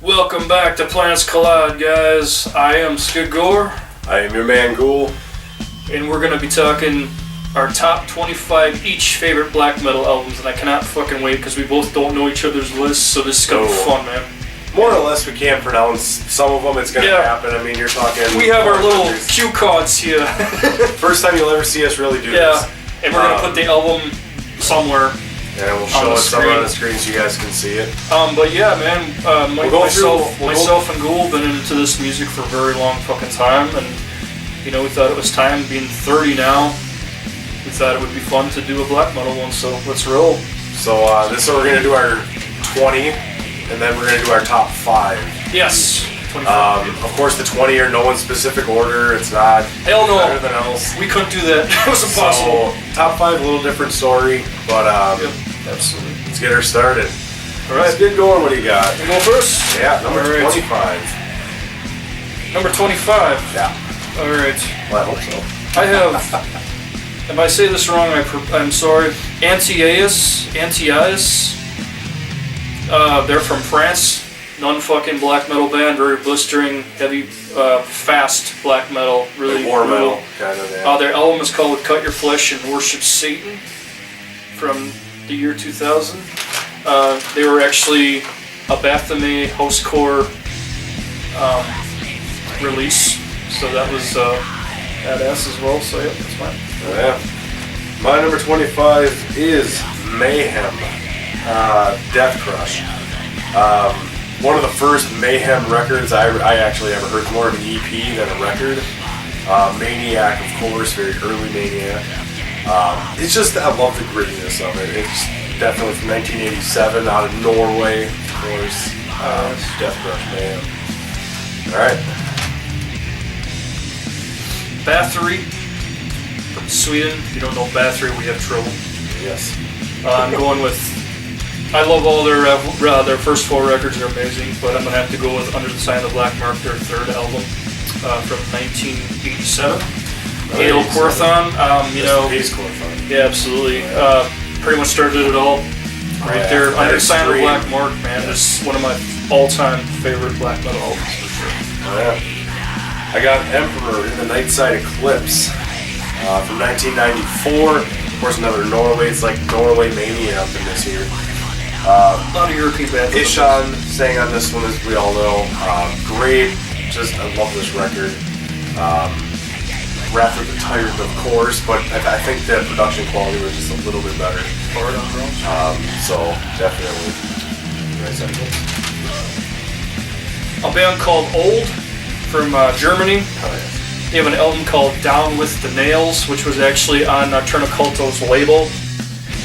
Welcome back to Planets Collide, guys. I am Skidgore. I am your man, Ghoul. And we're going to be talking our top 25 each favorite black metal albums, and I cannot fucking wait because we both don't know each other's lists, so this is going to be fun, man. More or less, we can't pronounce some of them. It's going to happen. I mean, you're talking... We have our little cue cards here. First time you'll ever see us really do this. Yeah, and we're going to put the album somewhere. Yeah, we'll show it somewhere on the screen so you guys can see it. But yeah, man, myself and Ghoul have been into this music for a very long fucking time, and you know, we thought it was time, being 30 now, we thought it would be fun to do a black metal one, so let's roll. So this is where we're going to do our 20, and then we're going to do our top 5. Yes. Of course, the 20 are no one specific order. It's not better than else. We couldn't do that. It was impossible. So, top 5, a little different story, but yep, absolutely. Let's get her started. All right. Let's get going. What do you got? You go first? Yeah, number 25. Number 25? Yeah. All right. Well, I hope so. I have, if I say this wrong, I'm sorry, Anti-Aias. They're from France. Non-fucking black metal band, very blistering, heavy, fast black metal, really war metal kind of. Yeah. Their album is called "Cut Your Flesh and Worship Satan" from the year 2000. They were actually a Baphomet housecore release, so that was badass as well. So yeah, that's mine. Oh, yeah. My number 25 is Mayhem, Death Crush. One of the first Mayhem records I actually ever heard. More of an EP than a record. Maniac, of course, very early Maniac. It's just, I love the grittiness of it. It's definitely from 1987, out of Norway, of course. Death Crush Mayhem. Alright. Bathory from Sweden. If you don't know Bathory, we have trouble. Yes. I'm going with... I love all their first 4 records, they're amazing, but I'm going to have to go with Under the Sign of the Black Mark, their 3rd album from 1987. Hail Quorthon, you know... Yeah, absolutely. Pretty much started it all right there. Under the Sign of the Black Mark, man, is one of my all-time favorite black metal albums, for sure. Oh, yeah. I got Emperor in the Nightside Eclipse from 1994. Of course, another Norway. It's like Norway Mania up in this here. A lot of European bands. Ishan sang on this one, as we all know. Great. Just, I love this record. Wrath of the Tyrant, of course, but I think the production quality was just a little bit better. So, definitely. A band called Old from Germany. Oh, yeah. They have an album called Down with the Nails, which was actually on Nocturnal Culto's label.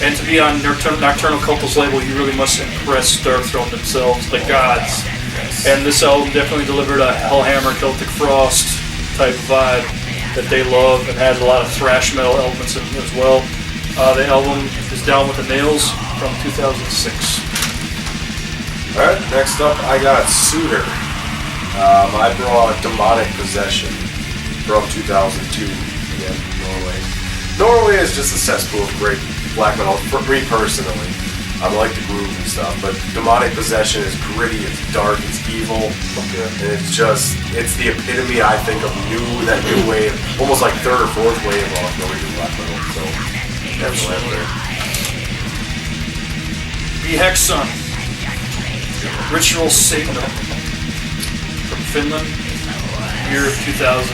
And to be on Nocturnal Culto's label, you really must impress Darkthrone themselves, the gods. Yes. And this album definitely delivered a Hellhammer, Celtic Frost type vibe that they love, and has a lot of thrash metal elements in it as well. The album is Down with the Nails from 2006. Alright, next up I got Suitor. I brought Demonic Possession from 2002, again, Norway. Norway is just a cesspool of great black metal, for me personally. I like the groove and stuff, but Demonic Possession is gritty, it's dark, it's evil, and it's the epitome, I think, of that new wave, almost like 3rd or 4th wave of Norwegian black metal, so definitely there. The Hexon, Ritual Satan from Finland, year of 2000.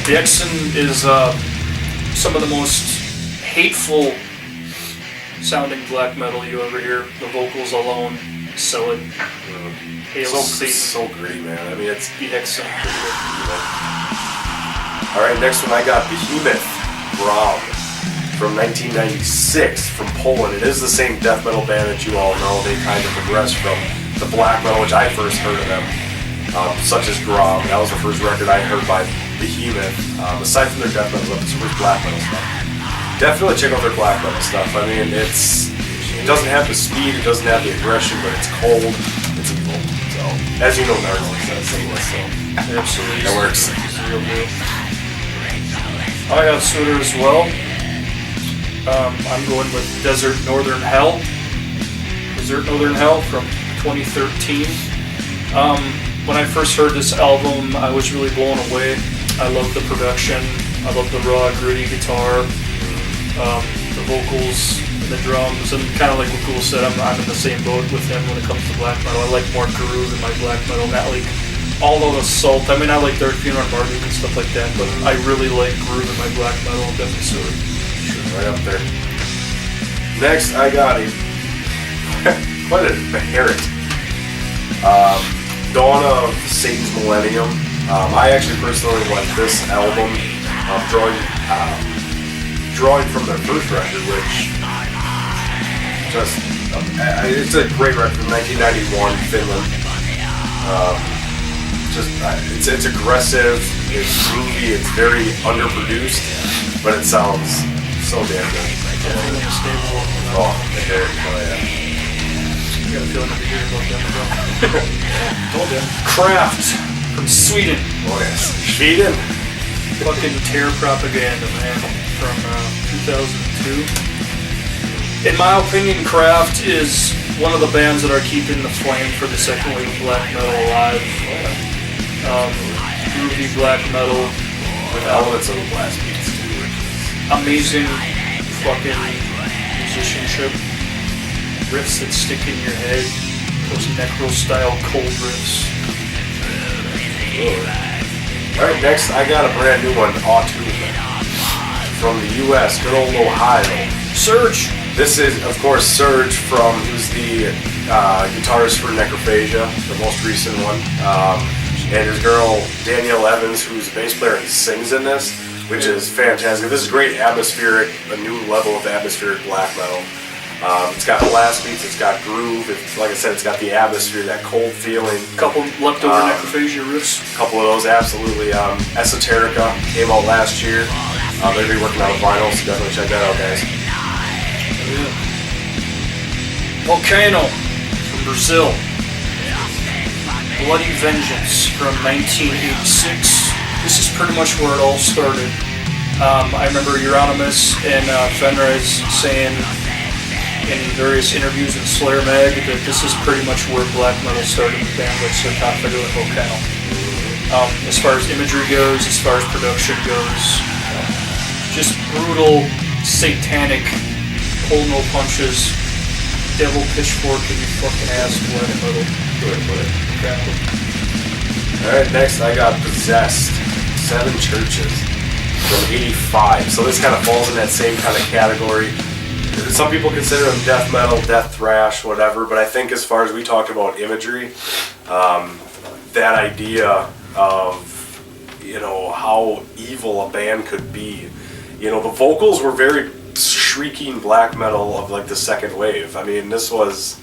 The Hexon is some of the most hateful sounding black metal you ever hear. The vocals alone sell it. Hail Satan. So gritty, man. I mean, it's the Hexon. Alright, next one I got Behemoth, Brahm, from 1996, from Poland. It is the same death metal band that you all know. They kind of progressed from the black metal, which I first heard of them, such as Grom. That was the first record I heard by Behemoth. Aside from their death metal, it's the first black metal stuff. definitely check out their black metal stuff. I mean, it doesn't have the speed, it doesn't have the aggression, but it's cold, it's evil. So, as you know, Narcolepsy says, so Absolutely. that works. It's a real deal. I got Suitor as well. I'm going with Desert Northern Hell. Desert Northern Hell from 2013. When I first heard this album, I was really blown away. I love the production. I love the raw, gritty guitar, the vocals, and the drums, and kind of like what Ghoul said, I'm in the same boat with him when it comes to black metal. I like more groove in my black metal, not like all of assault. I mean, I like Dark Funeral and Marduk and stuff like that, but I really like groove in my black metal. Definitely Suitor. Sure, right up there. Next, I got quite a Beherit. Dawn of Satan's Millennium. I actually personally like this album, drawing from their first record, which just it's a great record from 1991, Finland. It's aggressive, it's groovy, it's very underproduced, but it sounds so damn good. Definitely stable. Oh, Beherit, oh yeah. I got a feeling I'll be hearing about them again. Told ya. Kraft from Sweden. Oh yes. Sweden. Fucking Terror Propaganda, man. From 2002. In my opinion, Kraft is one of the bands that are keeping the flame for the second wave of black metal alive. Groovy black metal With elements of the blast beats too. amazing fucking musicianship. Riffs that stick in your head. Those necro-style cold riffs. Alright, next I got a brand new one, Autumn. From the US, good old Ohio. Surge! This is, of course, Surge who's the guitarist for Necrophagia, the most recent one. And his girl, Danielle Evans, who's a bass player and sings in this, which is fantastic. This is great atmospheric, a new level of atmospheric black metal. It's got blast beats, it's got groove, like I said, it's got the atmosphere, that cold feeling. Couple leftover Necrophagia riffs. A couple of those, absolutely. Esoterica came out last year. They're going to be working on a vinyl, so definitely check that out, guys. Yeah. Volcano from Brazil. Bloody Vengeance from 1986. This is pretty much where it all started. I remember Euronymous and Fenriz saying in various interviews in Slayer Mag that this is pretty much where black metal started with bands like Sarcophago and Volcano. As far as imagery goes, as far as production goes, just brutal, satanic, pull no punches, devil pitchfork in your fucking ass black metal. Alright, next I got Possessed, 7 Churches from 85. So this kind of falls in that same kind of category. Some people consider them death metal, death thrash, whatever, but I think as far as we talked about imagery, that idea of, you know, how evil a band could be. You know, the vocals were very shrieking black metal of like the second wave. I mean, this was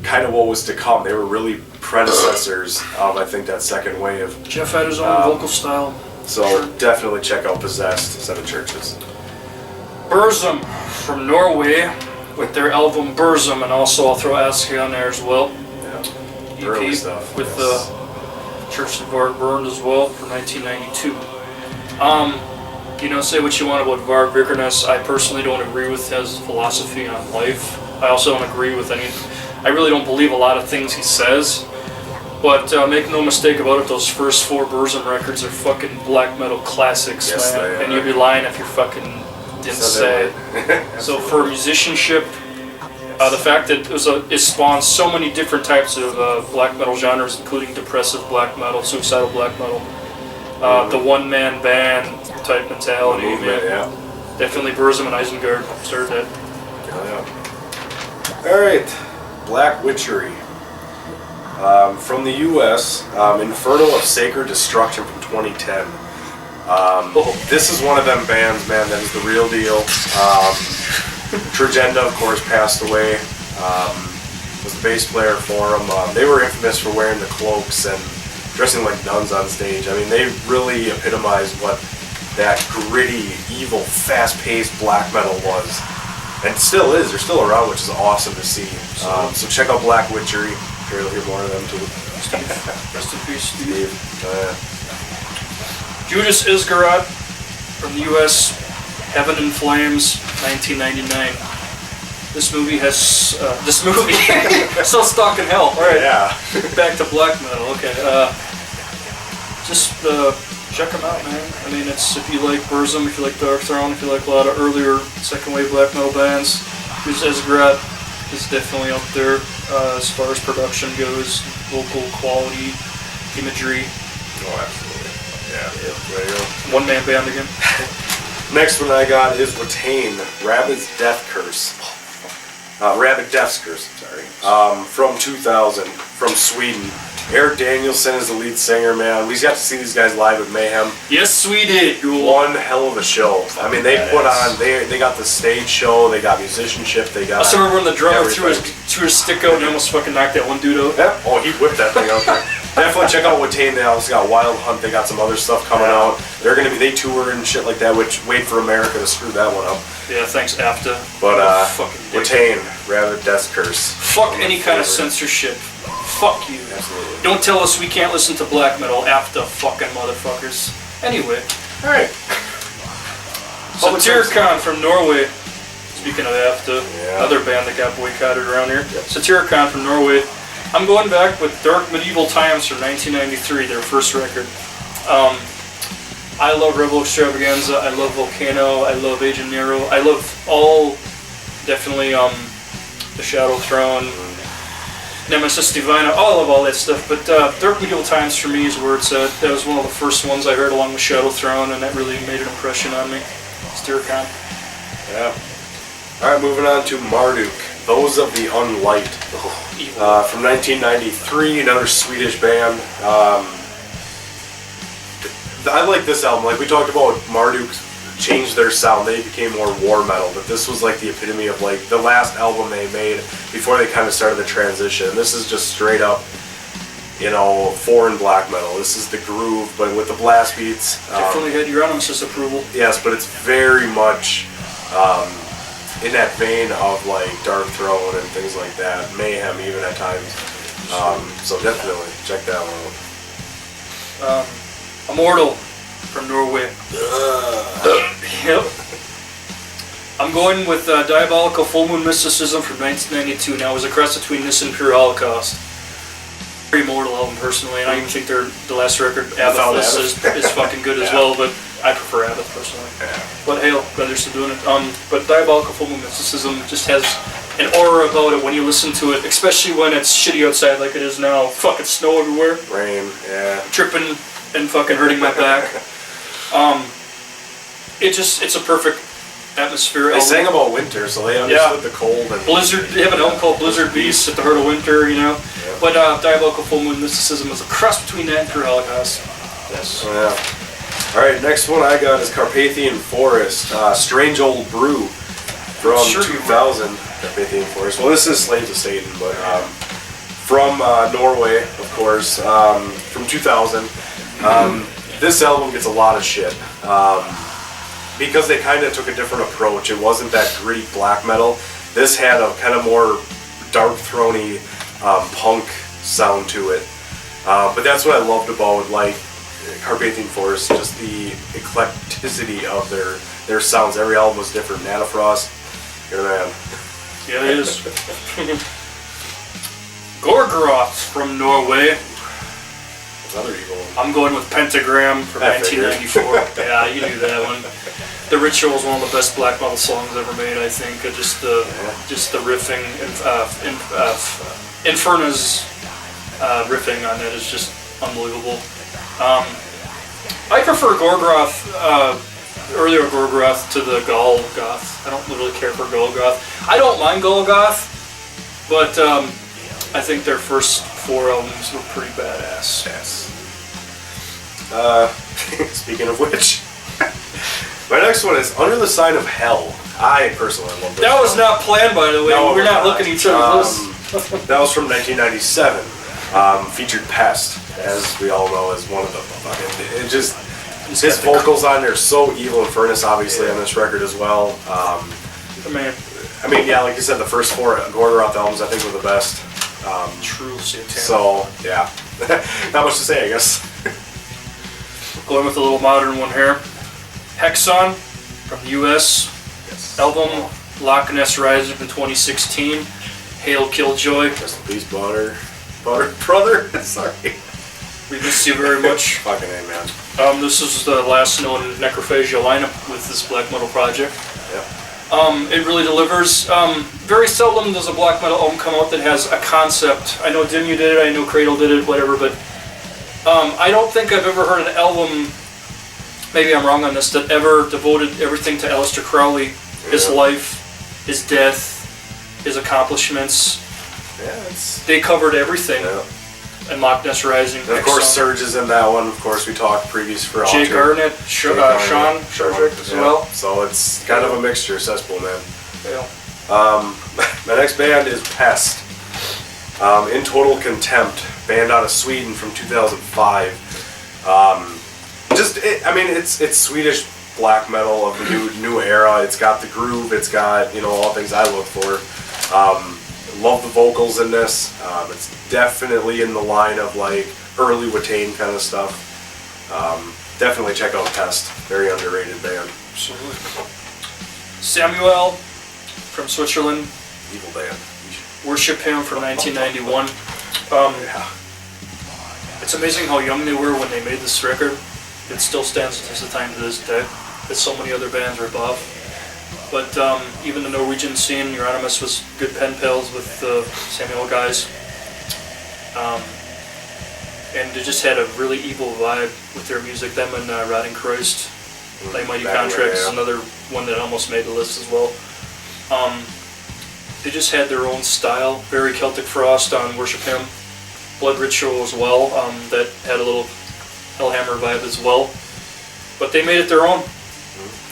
kind of what was to come. They were really predecessors of, I think, that second wave. Jeff had his own vocal style. So definitely check out Possessed, 7 Churches. Burzum from Norway with their album Burzum, and also I'll throw Aske on there as well. Yeah. Early stuff. With yes. the Church of Var Burned as well from 1992. You know, say what you want about Var Vikernes. I personally don't agree with his philosophy on life. I also don't agree with I really don't believe a lot of things he says. But make no mistake about it, those first 4 Burzum records are fucking black metal classics, yes, man. And you'd be lying if you fucking didn't say it. So for musicianship, the fact that it spawned so many different types of black metal genres, including depressive black metal, suicidal black metal, the one-man band type mentality. Yeah. Definitely Burzum and Isengard started that. Yeah. Alright, Black Witchery. From the US, Infernal of Sacred Destruction from 2010. This is one of them bands, man, that is the real deal. Tragenda, of course, passed away. Was the bass player for them. They were infamous for wearing the cloaks and dressing like nuns on stage. I mean, they really epitomized what that gritty, evil, fast-paced black metal was. And still is. They're still around, which is awesome to see. So check out Black Witchery. I'm sure you'll hear more of them too. Steve. Rest in peace, Steve. Judas Iscariot from the U.S. Heaven in Flames, 1999. This movie has still stuck in hell. All right. Yeah. Back to black metal. Okay. Just check them out, man. I mean, it's if you like Burzum, if you like Dark Throne, if you like a lot of earlier second wave black metal bands, Judas Iscariot is definitely up there as far as production goes, vocal quality, imagery. Oh, absolutely. Yeah. There you go. One man band again. Next one I got is Watain, Rabbit's Death Curse. Rabbit Death's Curse, sorry. From 2000, from Sweden. Eric Danielson is the lead singer, man. We got to see these guys live at Mayhem. Yes, we did. Ghoul. One hell of a show. I mean, they put on, they got the stage show, they got musicianship, they got... I still remember when the drummer threw his stick out and almost fucking knocked that one dude out. Yeah. Oh, he whipped that thing out there. Definitely check out Watain. They also got Wild Hunt. They got some other stuff coming out. They tour and shit like that, which wait for America to screw that one up. Yeah, thanks, AFTA. But, Watain, Rabbit Death's Curse. Fuck any kind of censorship. Fuck you. Absolutely. Don't tell us we can't listen to black metal, AFTA fucking motherfuckers. Anyway. Alright. Satyricon from Norway. Speaking of AFTA, another band that got boycotted around here. Yep. Satyricon from Norway. I'm going back with Dark Medieval Times from 1993, their first record. I love Rebel Extravaganza, I love Volcano, I love Agent Nero, I love all, definitely The Shadow Throne, Nemesis Divina, I love all that stuff, but Dark Medieval Times for me is where it's at. That was one of the first ones I heard along with Shadow Throne, and that really made an impression on me. Satyricon. Yeah. Alright, moving on to Marduk, Those of the Unlight. From 1993, another Swedish band. I like this album. Like we talked about, Marduk changed their sound. They became more war metal, but this was like the epitome of like the last album they made before they kind of started the transition. This is just straight up, foreign black metal. This is the groove, but with the blast beats. Definitely had Euronymous' approval. Yes, but it's very much in that vein of like Dark Throne and things like that. Mayhem even at times. So definitely check that one out. Immortal from Norway. Yep. I'm going with Diabolical Full Moon Mysticism from 1992. Now it was a cross between this and Pure Holocaust. Very Immortal album personally, and I even think the last record, Abathis, is fucking good as well, but I prefer Abath personally. Yeah. But hail, glad still doing it. But Diabolical Full Moon Mysticism just has an aura about it when you listen to it, especially when it's shitty outside like it is now. Fucking snow everywhere. Rain, yeah. Tripping and fucking hurting my back. It's a perfect atmosphere. They sang about winter, so they understood the cold. And Blizzard, they have an album called Blizzard Beasts at the Heart of Winter, Yeah. But Diabolical Full Moon Mysticism is a cross between that and Pure Holocaust. Yes. Yeah. Alright, next one I got is Carpathian Forest, Strange Old Brew from 2000. Carpathian Forest. Well, this is Slaves of Satan, but from Norway, of course, from 2000. This album gets a lot of shit because they kind of took a different approach. It wasn't that gritty black metal. This had a kind of more Dark Throne-y punk sound to it. But that's what I loved about like Carpathian Forest, just the eclecticity of their sounds. Every album was different. Nanofrost, you're the man. Yeah, it is. Gorgoroth from Norway. Another evil one. I'm going with Pentagram from 1994. Yeah, you knew that one. The Ritual is one of the best black metal songs ever made, I think. Just the riffing, Inferna's riffing on it is just unbelievable. I prefer Gorgoroth, earlier Gorgoroth to the Golgoth. I don't really care for Golgoth. I don't mind Golgoth, but I think their first 4 albums were pretty badass. Yes. Speaking of which, my next one is Under the Sign of Hell. I personally love this. That was not planned, by the way. No, we're not looking at each other's That was from 1997. Featured Pest, as we all know, is one of the fucking. His vocals on there are so evil and furnace, obviously, on this record as well. I mean, yeah, like you said, the first 4 Gorgoroth albums I think were the best. True satanic. So, yeah. Not much to say, I guess. Going with a little modern one here. Hexon from the US. Yes. Album Loch Ness Rising from 2016. Hail Killjoy. Rest in peace, brother. Sorry. We miss you very much. Fucking A, man. This is the last known Necrophagia lineup with this black metal project. Yep. It really delivers. Very seldom does a black metal album come out that has a concept. I know Dimmu did it, I know Cradle did it, whatever, but I don't think I've ever heard an album, maybe I'm wrong on this, that ever devoted everything to Aleister Crowley, his life, his death, his accomplishments. Yeah, they covered everything. Yeah. And Loch Ness Rising. And of course, Surge is in that one. Of course, we talked previous for Jay Garnett, Sean Sharjik as well. So it's kind of a mixture, cesspool, man. Yeah. My next band is Pest. In Total Contempt, band out of Sweden from 2005. It's Swedish black metal of the new era. It's got the groove. It's got all things I look for. Love the vocals in this. It's definitely in the line of like early Watain kind of stuff. Definitely check out Pest. Very underrated band. Absolutely. Samuel from Switzerland. Evil band. Worship Him from 1991. It's amazing how young they were when they made this record. It still stands the test of time to this day. That so many other bands are above. But even the Norwegian scene, Euronymous was good pen pals with the Samuel guys. And they just had a really evil vibe with their music. Them and Rotting Christ, Thy Mighty Contracts is another one that almost made the list as well. They just had their own style. Very Celtic Frost on Worship Him. Blood Ritual as well, that had a little Hellhammer vibe as well. But they made it their own.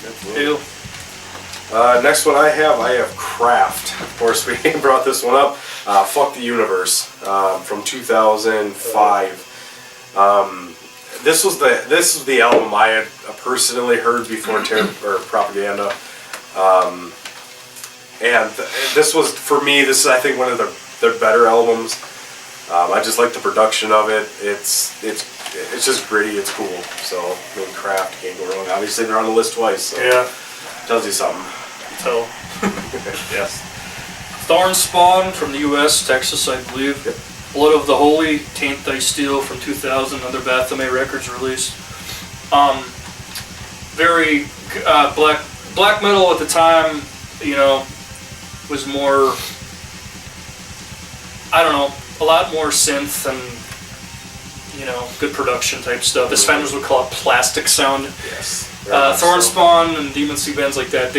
Absolutely. Next one I have Craft. Of course, we brought this one up. Fuck the Universe from 2005. This was the album I had personally heard before Propaganda, and this was for me. This is I think one of their better albums. I just like the production of it. It's just gritty. It's cool. So I mean, Craft can't go wrong. Obviously, they're on the list twice. So yeah, tells you something. Tell. Yes. Thorn Spawn from the U.S., Texas, I believe. Yep. Blood of the Holy, Taint Thy Steel from 2000, another Baphomet Records release. Very black metal at the time, was more, I don't know, a lot more synth and, good production type stuff. The Spaniards would call it plastic sound. Yes. Thorn Spawn and Demon Sea bands like that,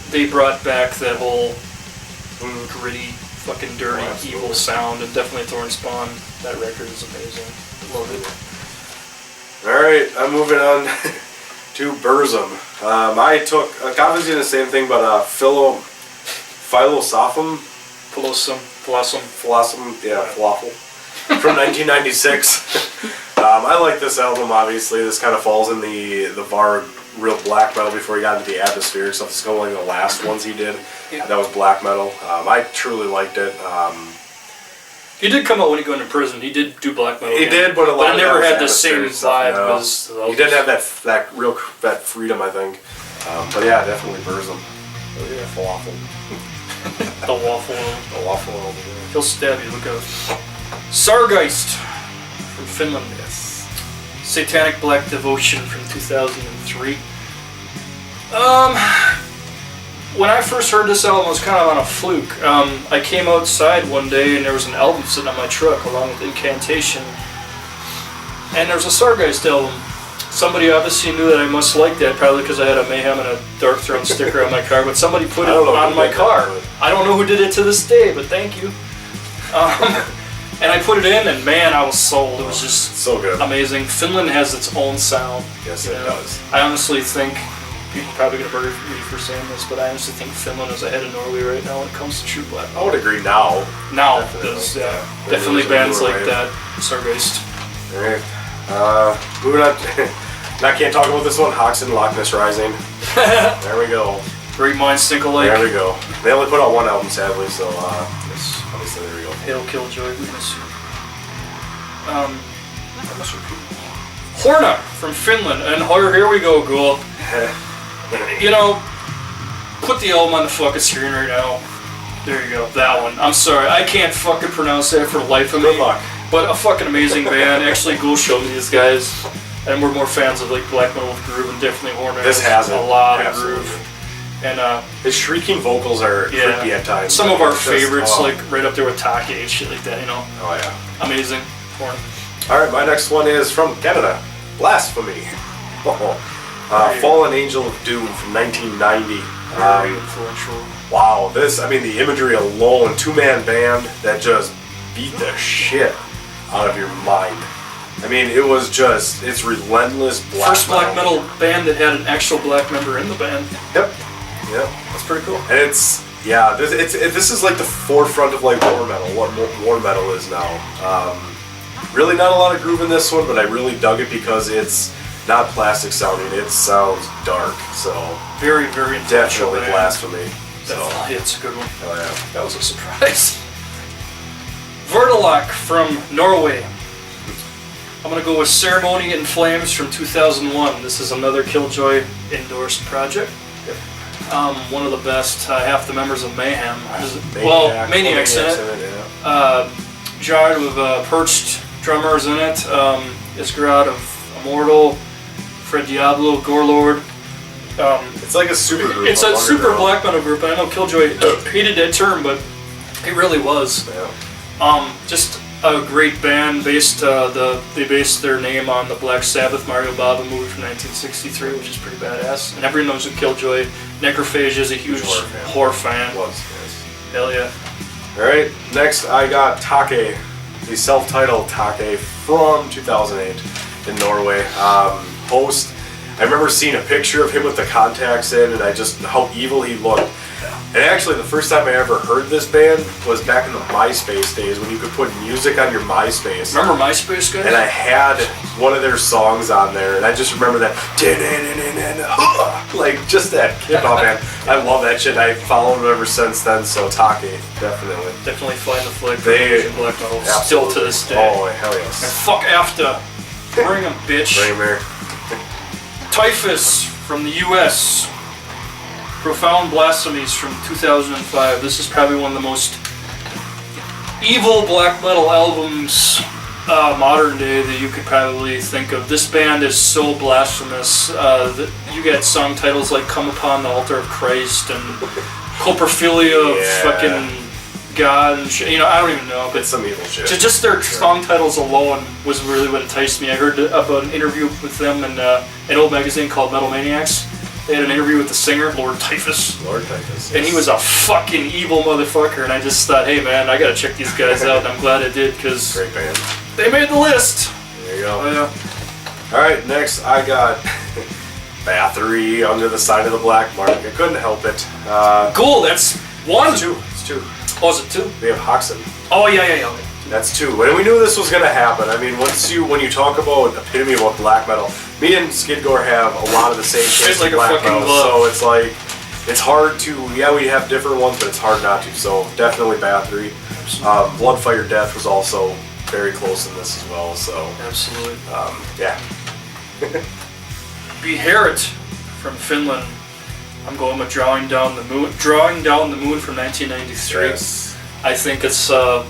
they brought back that whole gritty, fucking dirty, evil sound, and definitely Thorn Spawn. That record is amazing. Love it. Alright, I'm moving on to Burzum. I took, obviously the same thing, but Philosophum, yeah, Falafel, from 1996. I like this album, obviously. This kind of falls in the Var real black metal before he got into the atmospheric stuff. It's one of the last ones he did. Yeah. That was black metal. I truly liked it. He did come out when he got into prison. He did do black metal. He did, but a lot of it never had the same vibe as he didn't have that freedom, I think. But yeah, definitely Burzum. Oh yeah, Falafel. The waffle. The waffle. Yeah. He'll stab you. Look out. Sargeist from Finland. Yes. Satanic Black Devotion from 2003. When I first heard this album, it was kind of on a fluke. I came outside one day and there was an album sitting on my truck along with Incantation. And there was a Sargeist album. Somebody obviously knew that I must like that, probably because I had a Mayhem and a Dark Throne sticker on my car, but somebody put it on my car. I don't know who did it to this day, but thank you. And I put it in, and man, I was sold. It was just so good. Amazing. Finland has its own sound. Yes, it does. I honestly think, people are probably going to murder me for saying this, but I honestly think Finland is ahead of Norway right now when it comes to true black metal. I would agree now. Now, because definitely bands like that, Sargeist. Alright. Moving on. And I can't talk about this one. Hoxton, Loch Ness Rising. There we go. Great minds think alike. There we go. They only put out one album, sadly, so obviously there we go. Hail Killjoy, we miss you. Horna from Finland, and here we go, Ghoul. You know, put the album on the fucking screen right now. There you go, that one. I'm sorry, I can't fucking pronounce that for the life of me. Good luck. But a fucking amazing band. Actually, Ghoul showed me these guys, and we're more fans of like black metal with groove, and definitely Horna. This has a lot of groove. And his shrieking vocals are creepy at times. Some of our favorites, like right up there with Take and shit like that, you know. Oh yeah. Amazing. Horna. Alright, my next one is from Canada. Blasphemy. Fallen Angel of Doom from 1990. Very influential. Wow, the imagery alone, two-man band that just beat the shit out of your mind. I mean, it was just, it's relentless black First black metal band that had an actual black member in the band. Yep. That's pretty cool. And this is like the forefront of like war metal, what war metal is now. Really not a lot of groove in this one, but I really dug it because it's not plastic sounding, it sounds dark, so... Very, very influential. Definitely Blasphemy. Definitely, it's a good one. Oh yeah. That was a surprise. Vertilak from Norway. I'm going to go with Ceremony in Flames from 2001. This is another Killjoy endorsed project. One of the best, half the members of Mayhem. Maniacs in it. Jarred with Perched drummers in it. Isgarad of Immortal, Fred Diablo, Gorelord. It's like a super group. It's a super black metal group, and I know Killjoy hated that term, but it really was. Yeah. Just a great band. They based their name on the Black Sabbath Mario Bava movie from 1963, which is pretty badass. And everyone knows who Killjoy. Necrophagia is a huge horror fan. Hell yeah. Alright, next I got Take, the self-titled Take from 2008 in Norway. Host, I remember seeing a picture of him with the contacts in, and how evil he looked. And actually, the first time I ever heard this band was back in the MySpace days when you could put music on your MySpace. Remember MySpace, guys? And I had one of their songs on there, and I just remember that, like, just that kickoff, man. I love that shit. I followed them ever since then, so Take, definitely. Definitely flying the flag for black metal, still to this day. Oh, hell yes. And fuck AFTA. Bring them, bitch. Bring them here. Typhus from the U.S. Profound Blasphemies from 2005. This is probably one of the most evil black metal albums modern day that you could probably think of. This band is so blasphemous that you get song titles like Come Upon the Altar of Christ and Coprophilia of fucking God and shit. You know, I don't even know. But it's some evil shit. Just their song titles alone was really what enticed me. I heard about an interview with them in an old magazine called Metal Maniacs. They had an interview with the singer, Lord Typhus. Lord Typhus. And he was a fucking evil motherfucker, and I just thought, hey man, I gotta check these guys out, and I'm glad I did, because great band. They made the list. There you go. Oh, yeah. Alright, next I got Bathory, Under the Sign of the Black Mark. I couldn't help it. Cool, that's one. It's two. Oh, is it two? We have Hoxton. Oh, yeah. That's two. And we knew this was going to happen. I mean, when you talk about epitome of black metal, me and Skidgore have a lot of the same taste like in black a fucking metal, glove. so it's like, it's hard to, we have different ones, but it's hard not to, so definitely Bathory. Bloodfire Death was also very close in this as well, so. Absolutely. Yeah. Beherit from Finland. I'm going with Drawing Down the Moon from 1993. Yes. I think it's a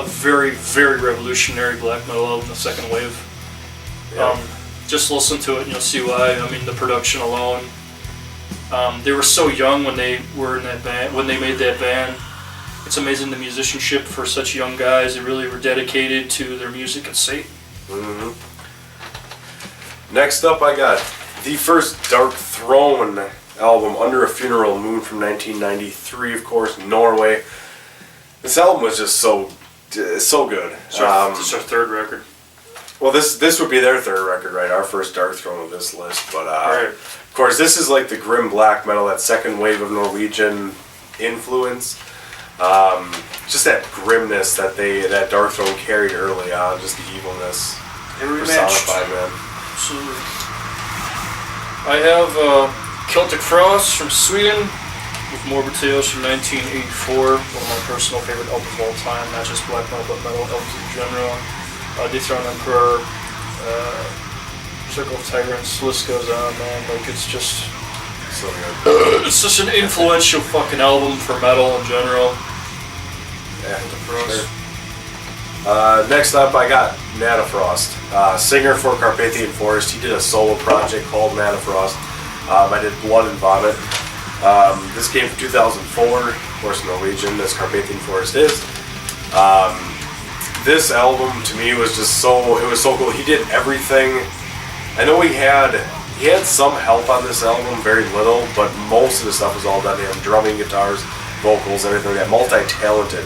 very, very revolutionary black metal album, the second wave. Yeah. Just listen to it and you'll see why. I mean, the production alone. They were so young when they were in that band, when they made that band. It's amazing the musicianship for such young guys. They really were dedicated to their music and Satan. Mm-hmm. Next up, I got the first Dark Throne album, Under a Funeral Moon from 1993, of course, Norway. This album was just so good. It's our third record. Well, this would be their third record, right? Our first Dark Throne of this list, but right. Of course, this is like the grim black metal, that second wave of Norwegian influence. Just that grimness that Dark Throne carried early on, just the evilness personified, man. Absolutely. I have Celtic Frost from Sweden with Morbid Tales from 1984. One of my personal favorite albums of all time, not just black metal, but metal albums in general. Dethrone Emperor, Circle of Tyrants, list goes on, man. Like, it's just... So good. It's such an influential fucking album for metal in general. Yeah, next up, I got Natafrost, singer for Carpathian Forest. He did a solo project called Natafrost. I did Blood and Vomit. This came from 2004, of course Norwegian, as Carpathian Forest is. This album to me was just so cool. He did everything. I know he had some help on this album, very little, but most of the stuff was all done to him. Drumming, guitars, vocals, everything like that. Multi-talented.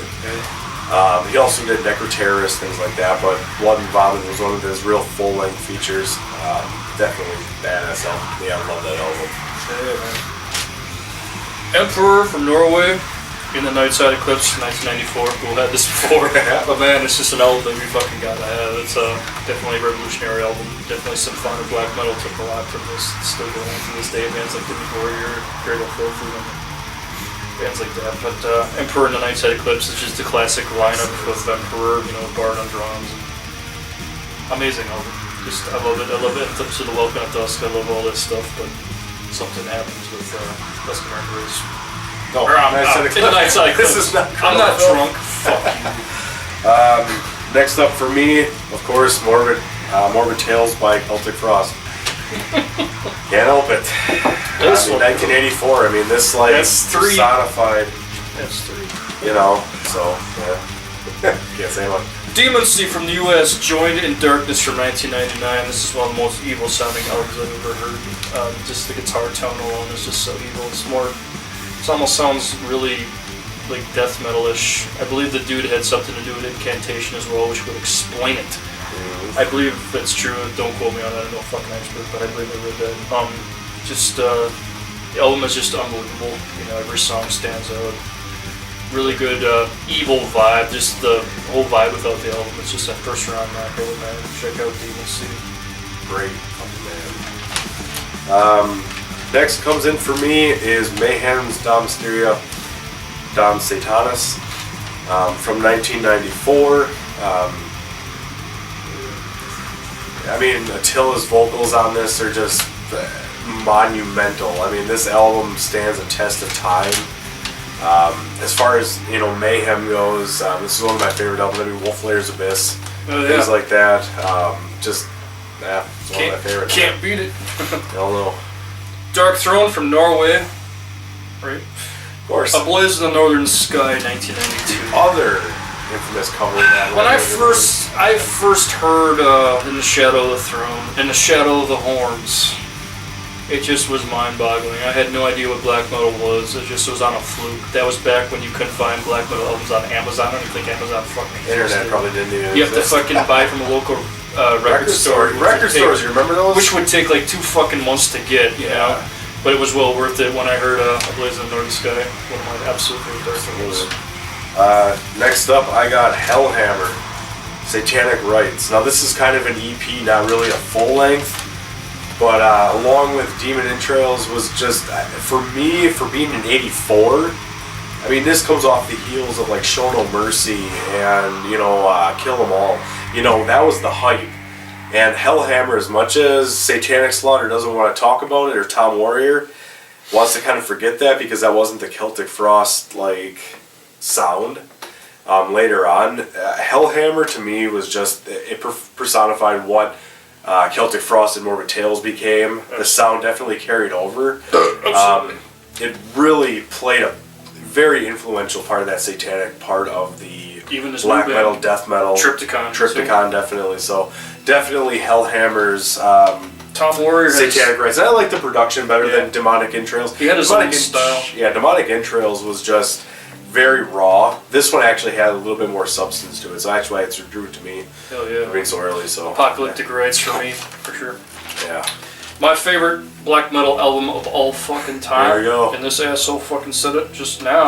He also did Necroterrorist, things like that, but Blood and Vomit was one of his real full-length features. Definitely badass album. Yeah, I love that album. Yeah, man. Emperor from Norway, In the Nightside Eclipse, 1994. We'll have this before, but man, it's just an album that we fucking gotta have. It's definitely a revolutionary album. Definitely symphonic black metal took a lot from this. It's still going to this day. Bands like Demon Warrior, Cradle of Filth, and bands like that. But Emperor in the Nightside Eclipse is just a classic lineup of Emperor, you know, Bard on drums. Amazing album. Just, I love it. I love it. To the Welcome at Dusk. I love all this stuff, but something happens with Dusk and Emperors. No, This is not. I'm not drunk. Fuck you. Next up for me, of course, Morbid Tales by Celtic Frost. Can't help it. 1984. I mean, this like personified. That's 3. You know, so yeah. Can't say much. Demoncy from the U.S. joined in Darkness from 1999. This is one of the most evil sounding albums I've ever heard. Just the guitar tone alone is just so evil. It almost sounds really like death metal-ish. I believe the dude had something to do with Incantation as well, which would explain it. I believe that's true. Don't quote me on that. I'm no fucking expert, but I believe I read that. The album is just unbelievable. You know, every song stands out. Really good evil vibe. Just the whole vibe without the album. It's just a first round macro, man. Check out Demoncy. Great band. Next comes in for me is Mayhem's Dom Mysteria, Dom Satanas, from 1994. I mean, Attila's vocals on this are just monumental. I mean, this album stands a test of time. As far as, you know, Mayhem goes, this is one of my favorite albums. I mean, Wolf Layer's Abyss, things like that. It's one of my favorites. Can't beat it. Hell no. Dark Throne from Norway, right? Of course. A Blaze in the Northern Sky, 1992. Other infamous cover of that. When I first heard In the Shadow of the Throne, In the Shadow of the Horns, it just was mind-boggling. I had no idea what black metal was. It just was on a fluke. That was back when you couldn't find black metal albums on Amazon. I don't think Amazon fucking existed. Internet probably didn't even You have to fucking buy from a local record store. Record stores, you remember those? Which would take like 2 fucking months to get, you know? But it was well worth it when I heard A Blaze in the Northern Sky. One of my absolute favorite dark albums. Next up, I got Hellhammer, Satanic Rites. Now this is kind of an EP, not really a full length, but along with Demon Entrails was just, for me, for being in '84, I mean, this comes off the heels of like Show No Mercy and, you know, Kill 'Em All. You know, that was the hype. And Hellhammer, as much as Satanic Slaughter doesn't want to talk about it, or Tom Warrior wants to kind of forget that because that wasn't the Celtic Frost like sound. Later on, Hellhammer to me was just, it personified what Celtic Frost and Morbid Tales became. The sound definitely carried over. It really played a very influential part of that satanic part of the even this black metal, death metal. Triptykon, definitely. So definitely Hellhammer's Tom Warrior Satanic Rites. I like the production better than Demonic Entrails. He had his own style. Yeah, Demonic Entrails was just very raw. This one actually had a little bit more substance to it, so that's why it drew it to me. Hell yeah. Being so early, so Apocalyptic Rites for me, for sure. Yeah. My favorite black metal album of all fucking time. There you go. And this asshole fucking said it just now.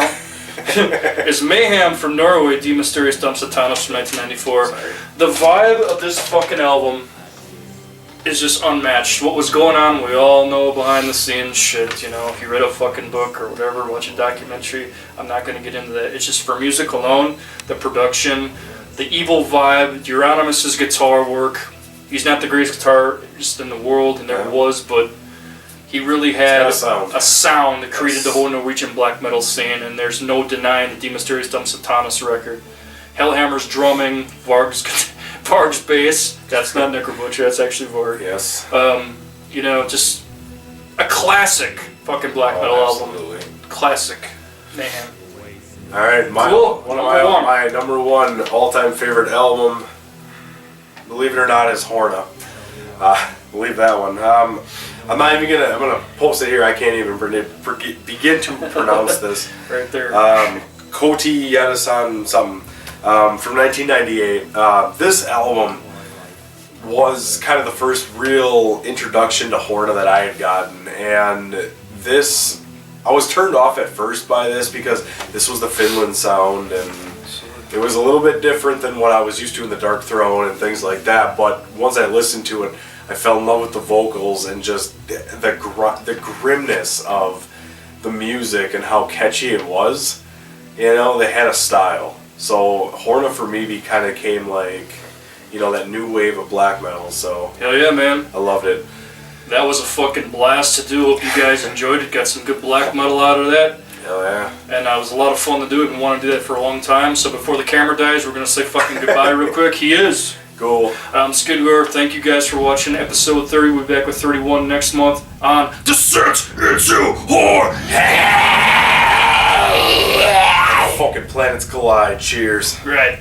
Is Mayhem from Norway, De Mysteriis Dom Satanas from 1994. Sorry. The vibe of this fucking album is just unmatched. What was going on, we all know behind the scenes shit, you know. If you read a fucking book or whatever, watch a documentary, I'm not going to get into that. It's just for music alone, the production, the evil vibe, Euronymous' guitar work. He's not the greatest guitarist in the world, and never was, but he really had a sound that created the whole Norwegian black metal scene, and there's no denying the De Mysteriis Dum Satanas record. Hellhammer's drumming, Varg's bass, that's not Necrobutcher, that's actually Varg. Yes. You know, just a classic fucking black metal album. Classic. Man. Alright, my number one all-time favorite album, believe it or not, is Horna. Believe that one. I'm gonna post it here, I can't even begin to pronounce this. Right there. Koti Yadasan something. From 1998. This album was kind of the first real introduction to Horna that I had gotten, and I was turned off at first by this because this was the Finland sound, and it was a little bit different than what I was used to in the Dark Throne and things like that, but once I listened to it, I fell in love with the vocals and just the grimness of the music and how catchy it was. You know, they had a style. So Horna for me kind of came like, you know, that new wave of black metal. So hell yeah, man! I loved it. That was a fucking blast to do. Hope you guys enjoyed it. Got some good black metal out of that. Hell yeah! And it was a lot of fun to do it, and want to do that for a long time. So before the camera dies, we're gonna say fucking goodbye real quick. He is Ghoul. Skidgore. Thank you guys for watching episode 30. We'll be back with 31 next month on Descent into Horror. Fucking planets collide. Cheers. Right.